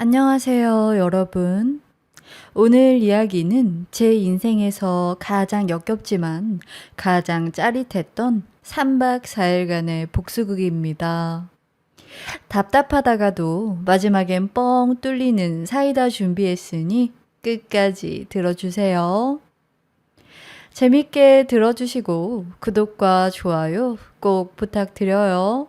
안녕하세요, 여러분. 오늘 이야기는 제 인생에서 가장 역겹지만 가장 짜릿했던 3박 4일간의 복수극입니다. 답답하다가도 마지막엔 뻥 뚫리는 사이다 준비했으니 끝까지 들어주세요. 재밌게 들어주시고 구독과 좋아요 꼭 부탁드려요.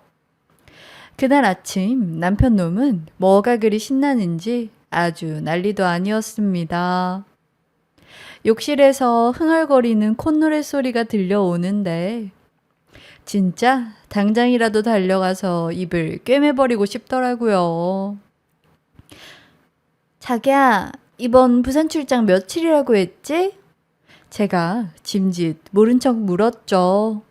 그날 아침 남편 놈은 뭐가 그리 신나는지 아주 난리도 아니었습니다. 욕실에서 흥얼거리는 콧노래 소리가 들려오는데 진짜 당장이라도 달려가서 입을 꿰매버리고 싶더라고요. 자기야, 이번 부산 출장 며칠이라고 했지? 제가 짐짓 모른 척 물었죠.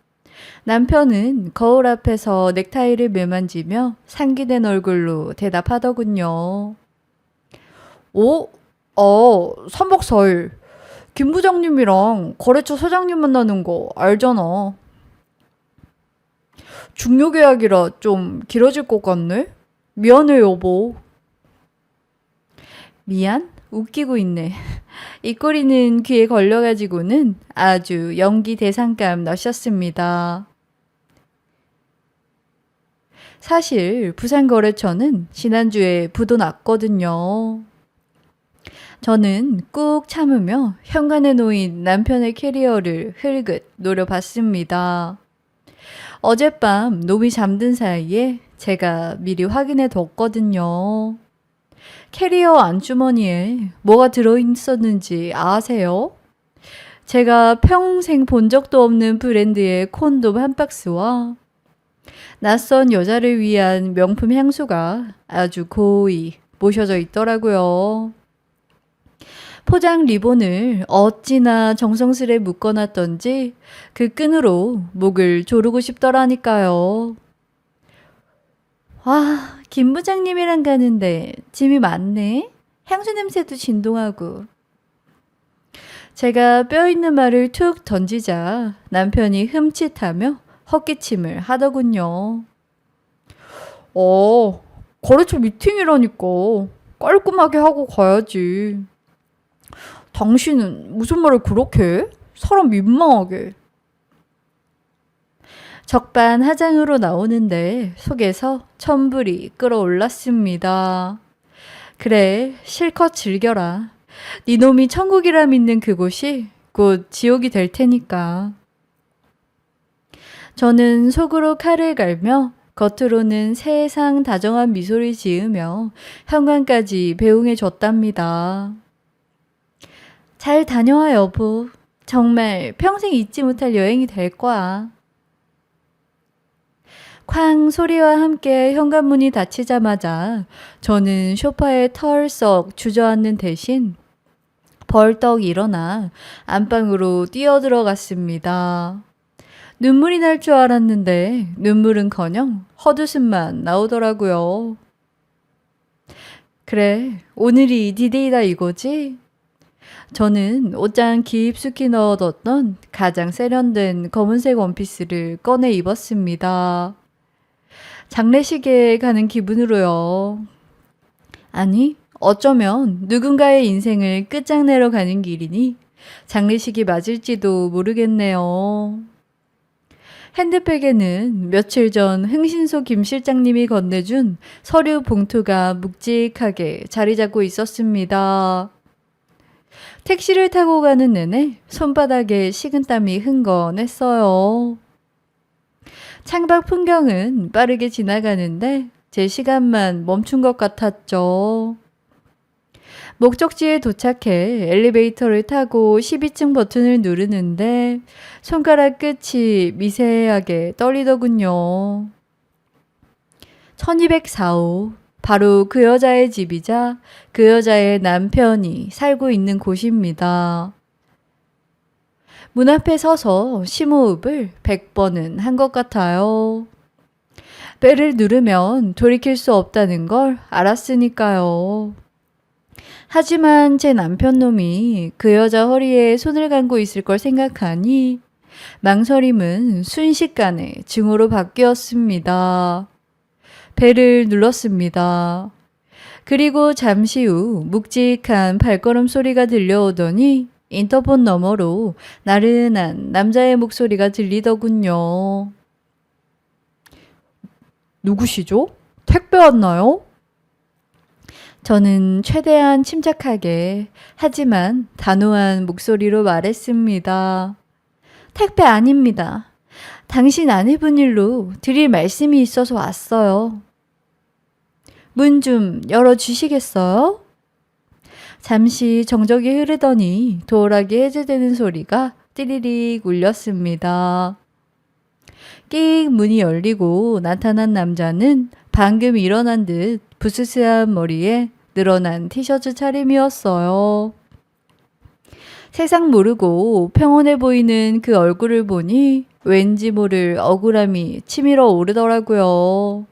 남편은 거울 앞에서 넥타이를 매만지며 상기된 얼굴로 대답하더군요. 3박 4일. 김 부장님이랑 거래처 사장님 만나는 거 알잖아. 중요 계약이라 좀 길어질 것 같네? 미안해, 여보. 미안? 웃기고 있네. 입꼬리는 귀에 걸려가지고는 아주 연기 대상감 넣으셨습니다. 사실 부산거래처는 지난주에 부도 났거든요. 저는 꾹 참으며 현관에 놓인 남편의 캐리어를 흘긋 노려봤습니다. 어젯밤 놈이 잠든 사이에 제가 미리 확인해 뒀거든요. 캐리어 안주머니에 뭐가 들어있었는지 아세요? 제가 평생 본 적도 없는 브랜드의 콘돔 한 박스와 낯선 여자를 위한 명품 향수가 아주 고이 모셔져 있더라고요. 포장 리본을 어찌나 정성스레 묶어놨던지 그 끈으로 목을 조르고 싶더라니까요. 와, 김 부장님이랑 가는데 짐이 많네. 향수 냄새도 진동하고. 제가 뼈 있는 말을 툭 던지자 남편이 흠칫하며 헛기침을 하더군요. 거래처 미팅이라니까. 깔끔하게 하고 가야지. 당신은 무슨 말을 그렇게 해? 사람 민망하게. 적반하장으로 나오는데 속에서 천불이 끓어올랐습니다. 그래, 실컷 즐겨라. 네 놈이 천국이라 믿는 그곳이 곧 지옥이 될 테니까. 저는 속으로 칼을 갈며 겉으로는 세상 다정한 미소를 지으며 현관까지 배웅해 줬답니다. 잘 다녀와, 여보. 정말 평생 잊지 못할 여행이 될 거야. 쾅 소리와 함께 현관문이 닫히자마자 저는 소파에 털썩 주저앉는 대신 벌떡 일어나 안방으로 뛰어들어갔습니다. 눈물이 날 줄 알았는데 눈물은커녕 헛웃음만 나오더라고요. 그래, 오늘이 디데이다 이거지? 저는 옷장 깊숙이 넣어뒀던 가장 세련된 검은색 원피스를 꺼내 입었습니다. 장례식에 가는 기분으로요. 아니, 어쩌면 누군가의 인생을 끝장내러 가는 길이니 장례식이 맞을지도 모르겠네요. 핸드백에는 며칠 전 흥신소 김 실장님이 건네준 서류 봉투가 묵직하게 자리 잡고 있었습니다. 택시를 타고 가는 내내 손바닥에 식은땀이 흥건했어요. 창밖 풍경은 빠르게 지나가는데 제 시간만 멈춘 것 같았죠. 목적지에 도착해 엘리베이터를 타고 12층 버튼을 누르는데 손가락 끝이 미세하게 떨리더군요. 1204호, 바로 그 여자의 집이자 그 여자의 남편이 살고 있는 곳입니다. 문 앞에 서서 심호흡을 100번은 한 것 같아요. 배를 누르면 돌이킬 수 없다는 걸 알았으니까요. 하지만 제 남편 놈이 그 여자 허리에 손을 감고 있을 걸 생각하니 망설임은 순식간에 증오로 바뀌었습니다. 배를 눌렀습니다. 그리고 잠시 후 묵직한 발걸음 소리가 들려오더니 인터폰 너머로 나른한 남자의 목소리가 들리더군요. 누구시죠? 택배 왔나요? 저는 최대한 침착하게 하지만 단호한 목소리로 말했습니다. 택배 아닙니다. 당신 아내분 일로 드릴 말씀이 있어서 왔어요. 문 좀 열어주시겠어요? 잠시 정적이 흐르더니 도어락이 해제되는 소리가 띠리릭 울렸습니다. 끽 문이 열리고 나타난 남자는 방금 일어난 듯 부스스한 머리에 늘어난 티셔츠 차림이었어요. 세상 모르고 평온해 보이는 그 얼굴을 보니 왠지 모를 억울함이 치밀어 오르더라고요.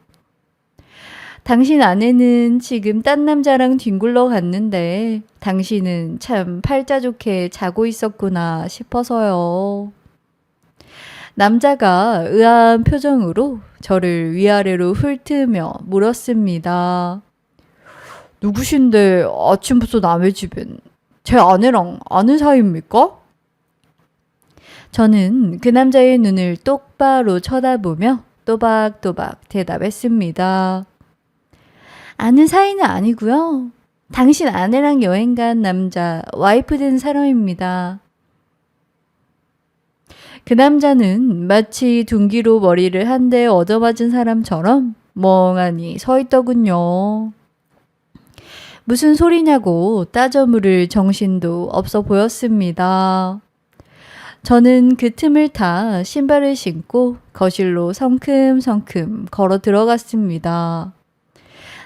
당신 아내는 지금 딴 남자랑 뒹굴러 갔는데 당신은 참 팔자 좋게 자고 있었구나 싶어서요. 남자가 의아한 표정으로 저를 위아래로 훑으며 물었습니다. 누구신데 아침부터 남의 집엔? 제 아내랑 아는 사이입니까? 저는 그 남자의 눈을 똑바로 쳐다보며 또박또박 대답했습니다. 아는 사이는 아니고요. 당신 아내랑 여행 간 남자, 와이프 된 사람입니다. 그 남자는 마치 둔기로 머리를 한 대 얻어맞은 사람처럼 멍하니 서 있더군요. 무슨 소리냐고 따져 물을 정신도 없어 보였습니다. 저는 그 틈을 타 신발을 신고 거실로 성큼성큼 걸어 들어갔습니다.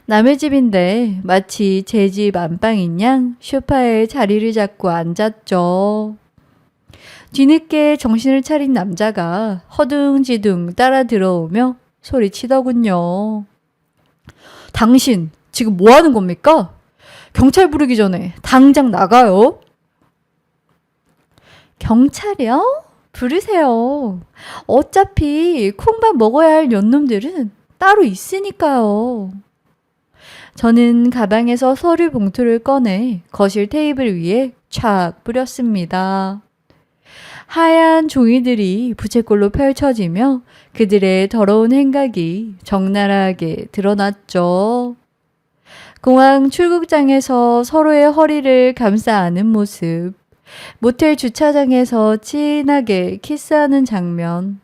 남의 집인데 마치 제 집 안방인 양 소파에 자리를 잡고 앉았죠. 뒤늦게 정신을 차린 남자가 허둥지둥 따라 들어오며 소리치더군요. 당신 지금 뭐 하는 겁니까? 경찰 부르기 전에 당장 나가요. 경찰이요? 부르세요. 어차피 콩밥 먹어야 할 연놈들은 따로 있으니까요. 저는 가방에서 서류 봉투를 꺼내 거실 테이블 위에 촥 뿌렸습니다. 하얀 종이들이 부채꼴로 펼쳐지며 그들의 더러운 행각이 적나라하게 드러났죠. 공항 출국장에서 서로의 허리를 감싸 안은 모습, 모텔 주차장에서 진하게 키스하는 장면,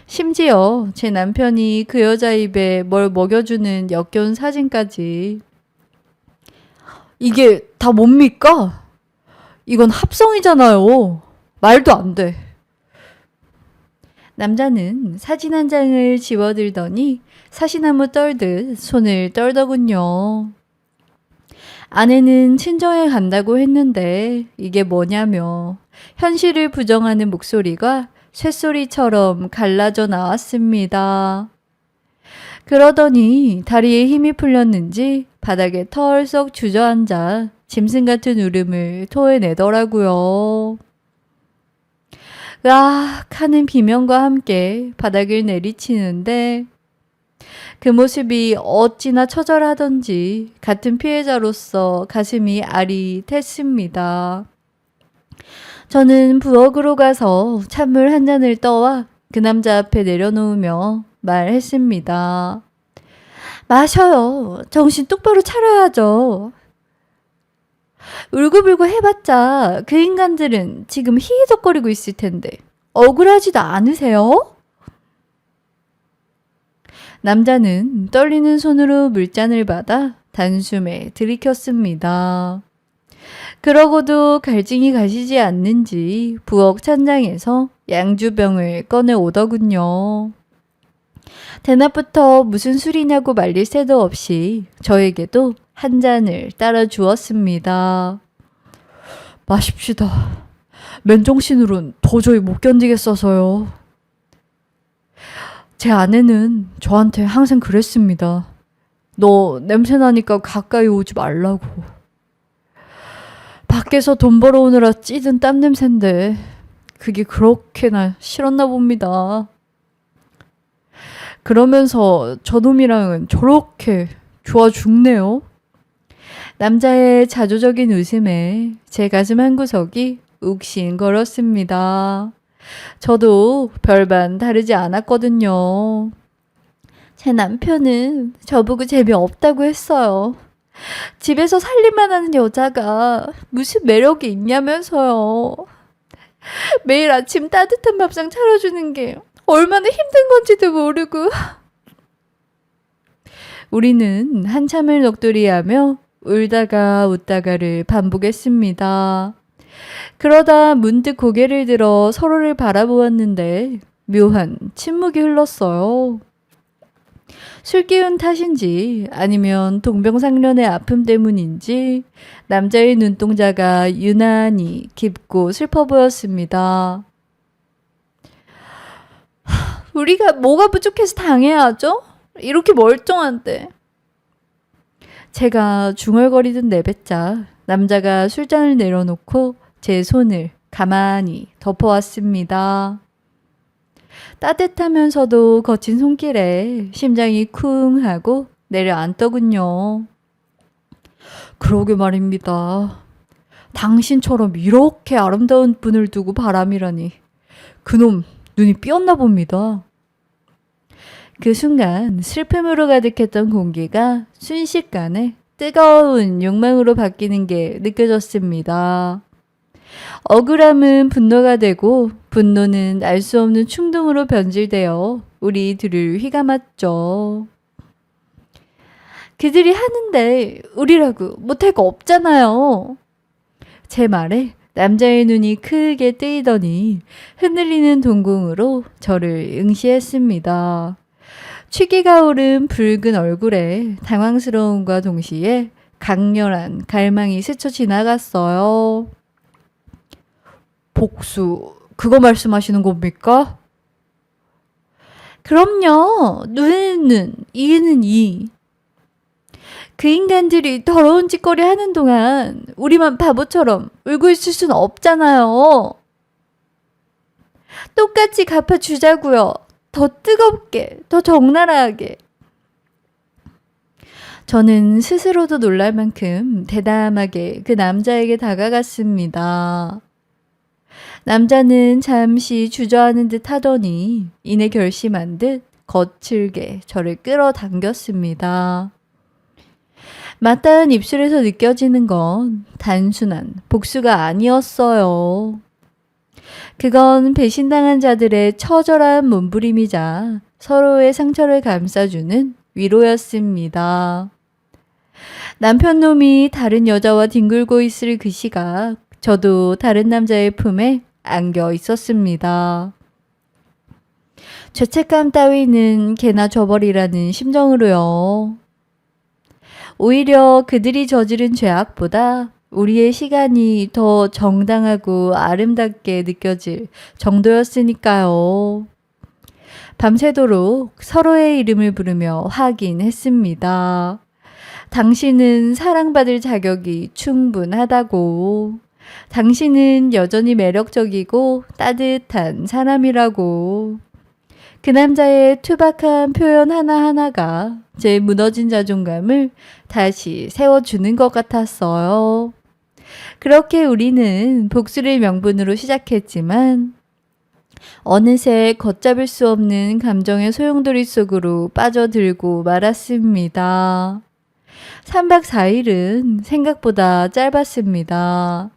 심지어 제 남편이 그 여자 입에 뭘 먹여주는 역겨운 사진까지. 이게 다 뭡니까? 이건 합성이잖아요. 말도 안 돼. 남자는 사진 한 장을 집어들더니 사시나무 떨듯 손을 떨더군요. 아내는 친정에 간다고 했는데 이게 뭐냐며 현실을 부정하는 목소리가 쇳소리처럼 갈라져 나왔습니다. 그러더니 다리에 힘이 풀렸는지 바닥에 털썩 주저앉아 짐승 같은 울음을 토해내더라고요. 으악 하는 비명과 함께 바닥을 내리치는데 그 모습이 어찌나 처절하던지 같은 피해자로서 가슴이 아릿했습니다. 저는 부엌으로 가서 찬물 한 잔을 떠와 그 남자 앞에 내려놓으며 말했습니다. 마셔요. 정신 똑바로 차려야죠. 울고불고 해봤자 그 인간들은 지금 희희덕거리고 있을 텐데 억울하지도 않으세요? 남자는 떨리는 손으로 물잔을 받아 단숨에 들이켰습니다. 그러고도 갈증이 가시지 않는지 부엌 찬장에서 양주병을 꺼내 오더군요. 대낮부터 무슨 술이냐고 말릴 새도 없이 저에게도 한 잔을 따라 주었습니다. 마십시다. 맨정신으론 도저히 못 견디겠어서요. 제 아내는 저한테 항상 그랬습니다. 너 냄새나니까 가까이 오지 말라고. 밖에서 돈 벌어오느라 찌든 땀 냄새인데 그게 그렇게나 싫었나 봅니다. 그러면서 저놈이랑은 저렇게 좋아 죽네요. 남자의 자조적인 웃음에 제 가슴 한구석이 욱신거렸습니다. 저도 별반 다르지 않았거든요. 제 남편은 저보고 재미없다고 했어요. 집에서 살림만 하는 여자가 무슨 매력이 있냐면서요. 매일 아침 따뜻한 밥상 차려주는 게 얼마나 힘든 건지도 모르고. 우리는 한참을 넋두리하며 울다가 웃다가를 반복했습니다. 그러다 문득 고개를 들어 서로를 바라보았는데 묘한 침묵이 흘렀어요. 술 기운 탓인지 아니면 동병상련의 아픔 때문인지 남자의 눈동자가 유난히 깊고 슬퍼 보였습니다. 우리가 뭐가 부족해서 당해야 하죠? 이렇게 멀쩡한데. 제가 중얼거리듯 내뱉자 남자가 술잔을 내려놓고 제 손을 가만히 덮어왔습니다. 따뜻하면서도 거친 손길에 심장이 쿵 하고 내려앉더군요. 그러게 말입니다. 당신처럼 이렇게 아름다운 분을 두고 바람이라니. 그놈 눈이 삐었나 봅니다. 그 순간 슬픔으로 가득했던 공기가 순식간에 뜨거운 욕망으로 바뀌는 게 느껴졌습니다. 억울함은 분노가 되고 분노는 알 수 없는 충동으로 변질되어 우리 둘을 휘감았죠. 그들이 하는데 우리라고 못할 거 없잖아요. 제 말에 남자의 눈이 크게 뜨이더니 흔들리는 동공으로 저를 응시했습니다. 취기가 오른 붉은 얼굴에 당황스러움과 동시에 강렬한 갈망이 스쳐 지나갔어요. 복수, 그거 말씀하시는 겁니까? 그럼요. 눈에는 눈, 이에는 이. 그 인간들이 더러운 짓거리 하는 동안 우리만 바보처럼 울고 있을 수는 없잖아요. 똑같이 갚아주자고요. 더 뜨겁게, 더 적나라하게. 저는 스스로도 놀랄 만큼 대담하게 그 남자에게 다가갔습니다. 남자는 잠시 주저하는 듯 하더니 이내 결심한 듯 거칠게 저를 끌어당겼습니다. 맞닿은 입술에서 느껴지는 건 단순한 복수가 아니었어요. 그건 배신당한 자들의 처절한 몸부림이자 서로의 상처를 감싸주는 위로였습니다. 남편 놈이 다른 여자와 뒹굴고 있을 그 시각, 저도 다른 남자의 품에 안겨 있었습니다. 죄책감 따위는 개나 줘버리라는 심정으로요. 오히려 그들이 저지른 죄악보다 우리의 시간이 더 정당하고 아름답게 느껴질 정도였으니까요. 밤새도록 서로의 이름을 부르며 확인했습니다. 당신은 사랑받을 자격이 충분하다고. 당신은 여전히 매력적이고 따뜻한 사람이라고. 그 남자의 투박한 표현 하나하나가 제 무너진 자존감을 다시 세워주는 것 같았어요. 그렇게 우리는 복수를 명분으로 시작했지만 어느새 걷잡을 수 없는 감정의 소용돌이 속으로 빠져들고 말았습니다. 3박 4일은 생각보다 짧았습니다.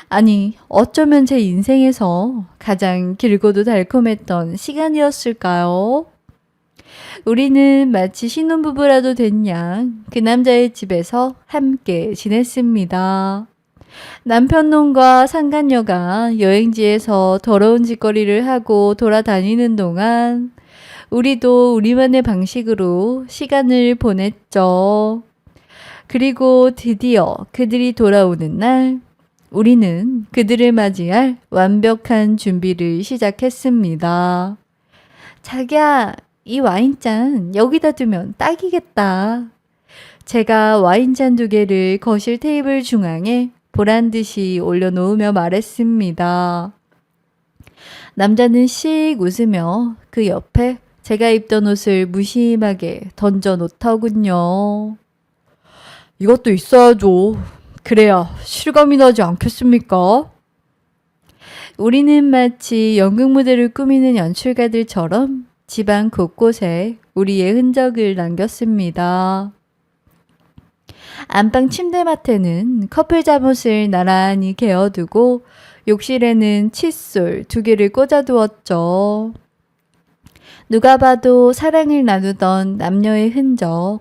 아니, 어쩌면 제 인생에서 가장 길고도 달콤했던 시간이었을까요? 우리는 마치 신혼부부라도 된 양 그 남자의 집에서 함께 지냈습니다. 남편놈과 상간녀가 여행지에서 더러운 짓거리를 하고 돌아다니는 동안 우리도 우리만의 방식으로 시간을 보냈죠. 그리고 드디어 그들이 돌아오는 날 우리는 그들을 맞이할 완벽한 준비를 시작했습니다. 자기야, 이 와인잔 여기다 두면 딱이겠다. 제가 와인잔 2개를 거실 테이블 중앙에 보란듯이 올려놓으며 말했습니다. 남자는 씩 웃으며 그 옆에 제가 입던 옷을 무심하게 던져 놓더군요. 이것도 있어야죠. 그래야 실감이 나지 않겠습니까? 우리는 마치 연극 무대를 꾸미는 연출가들처럼 집안 곳곳에 우리의 흔적을 남겼습니다. 안방 침대맡에는 커플 잠옷을 나란히 개어두고 욕실에는 칫솔 2개를 꽂아두었죠. 누가 봐도 사랑을 나누던 남녀의 흔적.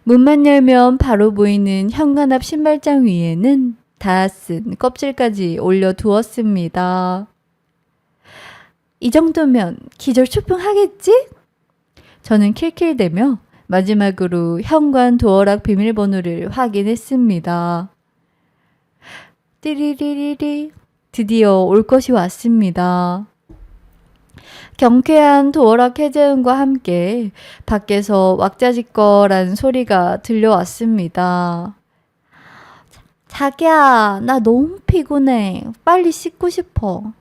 문만 열면 바로 보이는 현관 앞 신발장 위에는 다 쓴 껍질까지 올려두었습니다. 이 정도면 기절초풍하겠지? 저는 킬킬대며 마지막으로 현관 도어락 비밀번호를 확인했습니다. 띠리리리리 드디어 올 것이 왔습니다. 경쾌한 도어락 해제음과 함께 밖에서 왁자지껄한 소리가 들려왔습니다. 자기야, 나 너무 피곤해. 빨리 씻고 싶어.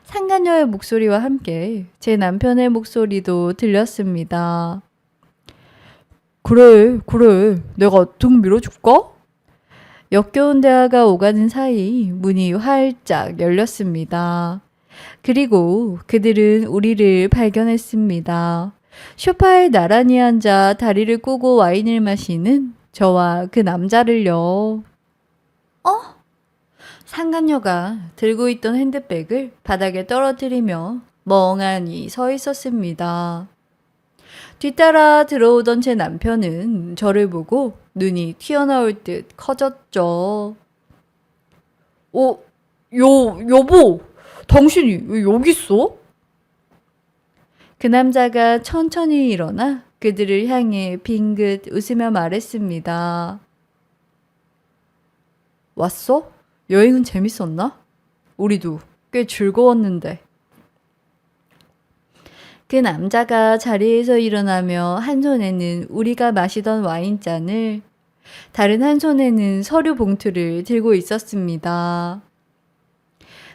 상간녀의 목소리와 함께 제 남편의 목소리도 들렸습니다. 그래, 내가 등 밀어줄까? 역겨운 대화가 오가는 사이 문이 활짝 열렸습니다. 그리고 그들은 우리를 발견했습니다. 소파에 나란히 앉아 다리를 꼬고 와인을 마시는 저와 그 남자를요. 상간녀가 들고 있던 핸드백을 바닥에 떨어뜨리며 멍하니 서 있었습니다. 뒤따라 들어오던 제 남편은 저를 보고 눈이 튀어나올 듯 커졌죠. 여보, 당신이 왜 여기 있어? 그 남자가 천천히 일어나 그들을 향해 빙긋 웃으며 말했습니다. 왔어? 여행은 재밌었나? 우리도 꽤 즐거웠는데. 그 남자가 자리에서 일어나며 한 손에는 우리가 마시던 와인잔을, 다른 한 손에는 서류 봉투를 들고 있었습니다.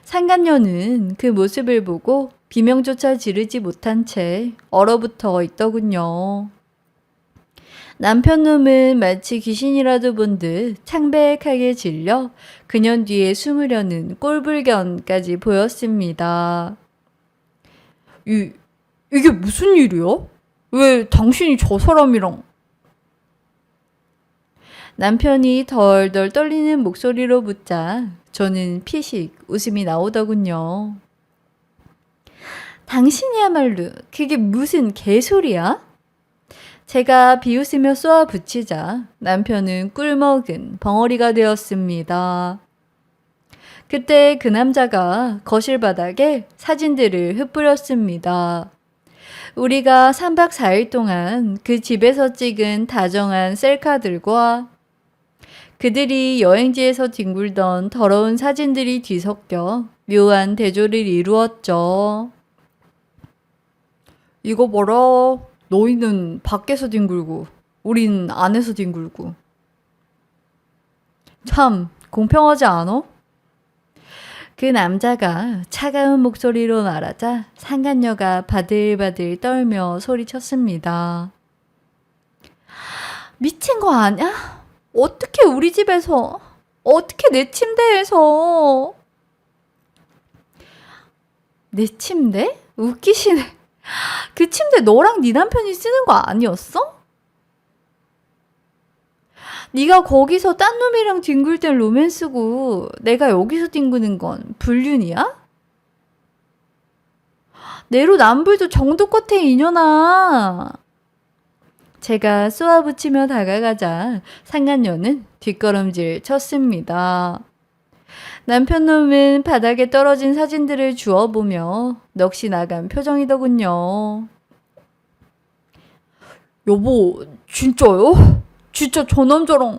상간녀는 그 모습을 보고 비명조차 지르지 못한 채 얼어붙어 있더군요. 남편 놈은 마치 귀신이라도 본 듯 창백하게 질려 그년 뒤에 숨으려는 꼴불견까지 보였습니다. 이게 무슨 일이야? 왜 당신이 저 사람이랑? 남편이 덜덜 떨리는 목소리로 묻자 저는 피식 웃음이 나오더군요. 당신이야말로 그게 무슨 개소리야? 제가 비웃으며 쏘아붙이자 남편은 꿀먹은 벙어리가 되었습니다. 그때 그 남자가 거실 바닥에 사진들을 흩뿌렸습니다. 우리가 3박 4일 동안 그 집에서 찍은 다정한 셀카들과 그들이 여행지에서 뒹굴던 더러운 사진들이 뒤섞여 묘한 대조를 이루었죠. 이거 봐라. 너희는 밖에서 뒹굴고 우린 안에서 뒹굴고. 참 공평하지 않아? 그 남자가 차가운 목소리로 말하자 상간녀가 바들바들 떨며 소리쳤습니다. 미친 거 아냐? 어떻게 우리 집에서, 어떻게 내 침대에서. 내 침대? 웃기시네. 그 침대 너랑 네 남편이 쓰는 거 아니었어? 네가 거기서 딴 놈이랑 뒹굴 땐 로맨스고 내가 여기서 뒹구는 건 불륜이야? 내로남불도 정도 끝에 이년아. 제가 쏘아붙이며 다가가자 상간녀는 뒷걸음질 쳤습니다. 남편 놈은 바닥에 떨어진 사진들을 주워보며 넋이 나간 표정이더군요. 여보, 진짜요? 진짜 저 남자랑.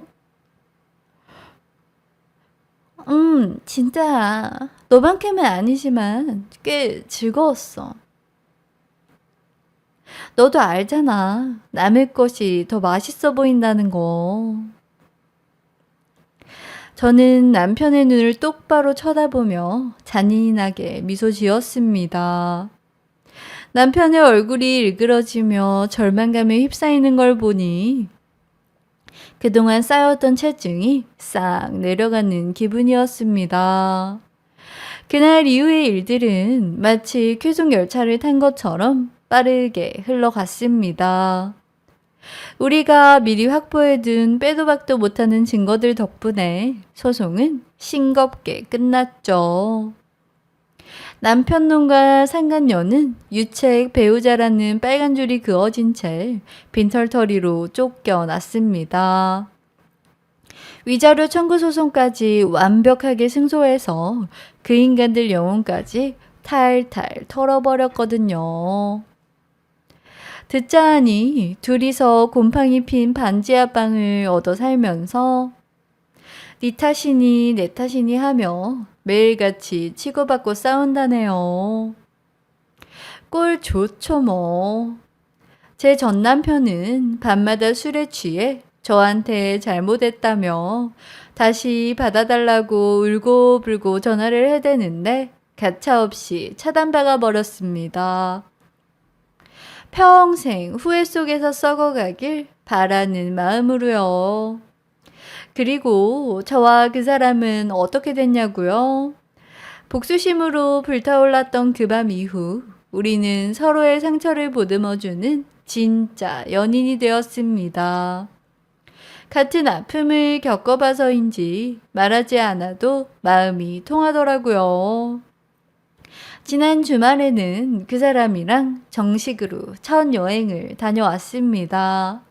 진짜 너만큼은 아니지만 꽤 즐거웠어. 너도 알잖아. 남의 것이 더 맛있어 보인다는 거. 저는 남편의 눈을 똑바로 쳐다보며 잔인하게 미소 지었습니다. 남편의 얼굴이 일그러지며 절망감에 휩싸이는 걸 보니 그동안 쌓였던 체증이 싹 내려가는 기분이었습니다. 그날 이후의 일들은 마치 쾌속열차를 탄 것처럼 빠르게 흘러갔습니다. 우리가 미리 확보해둔 빼도 박도 못하는 증거들 덕분에 소송은 싱겁게 끝났죠. 남편놈과 상간녀는 유책 배우자라는 빨간 줄이 그어진 채 빈털터리로 쫓겨났습니다. 위자료 청구 소송까지 완벽하게 승소해서 그 인간들 영혼까지 탈탈 털어버렸거든요. 듣자 하니 둘이서 곰팡이 핀 반지 하방을 얻어 살면서 네 탓이니 내 탓이니 하며 매일같이 치고받고 싸운다네요. 꼴 좋죠 뭐. 제 전남편은 밤마다 술에 취해 저한테 잘못했다며 다시 받아달라고 울고불고 전화를 해대는데 가차없이 차단박아 버렸습니다. 평생 후회 속에서 썩어가길 바라는 마음으로요. 그리고 저와 그 사람은 어떻게 됐냐고요? 복수심으로 불타올랐던 그 밤 이후 우리는 서로의 상처를 보듬어주는 진짜 연인이 되었습니다. 같은 아픔을 겪어봐서인지 말하지 않아도 마음이 통하더라고요. 지난 주말에는 그 사람이랑 정식으로 첫 여행을 다녀왔습니다.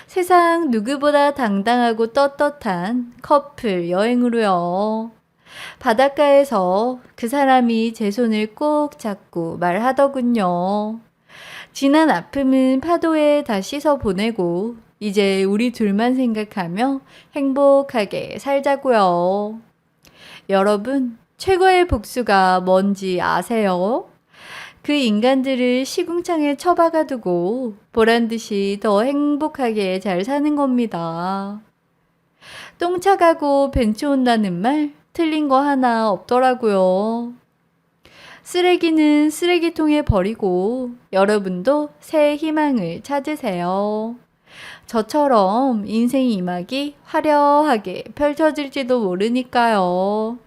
세상 누구보다 당당하고 떳떳한 커플 여행으로요. 바닷가에서 그 사람이 제 손을 꼭 잡고 말하더군요. 지난 아픔은 파도에 다 씻어 보내고 이제 우리 둘만 생각하며 행복하게 살자고요. 여러분, 최고의 복수가 뭔지 아세요? 그 인간들을 시궁창에 처박아 두고 보란듯이 더 행복하게 잘 사는 겁니다. 똥 차가고 벤츠 온다는 말 틀린 거 하나 없더라고요. 쓰레기는 쓰레기통에 버리고 여러분도 새 희망을 찾으세요. 저처럼 인생 이막이 화려하게 펼쳐질지도 모르니까요.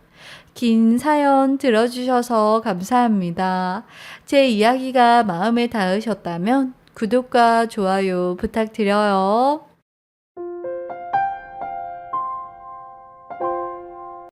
긴 사연 들어주셔서 감사합니다. 제 이야기가 마음에 닿으셨다면 구독과 좋아요 부탁드려요.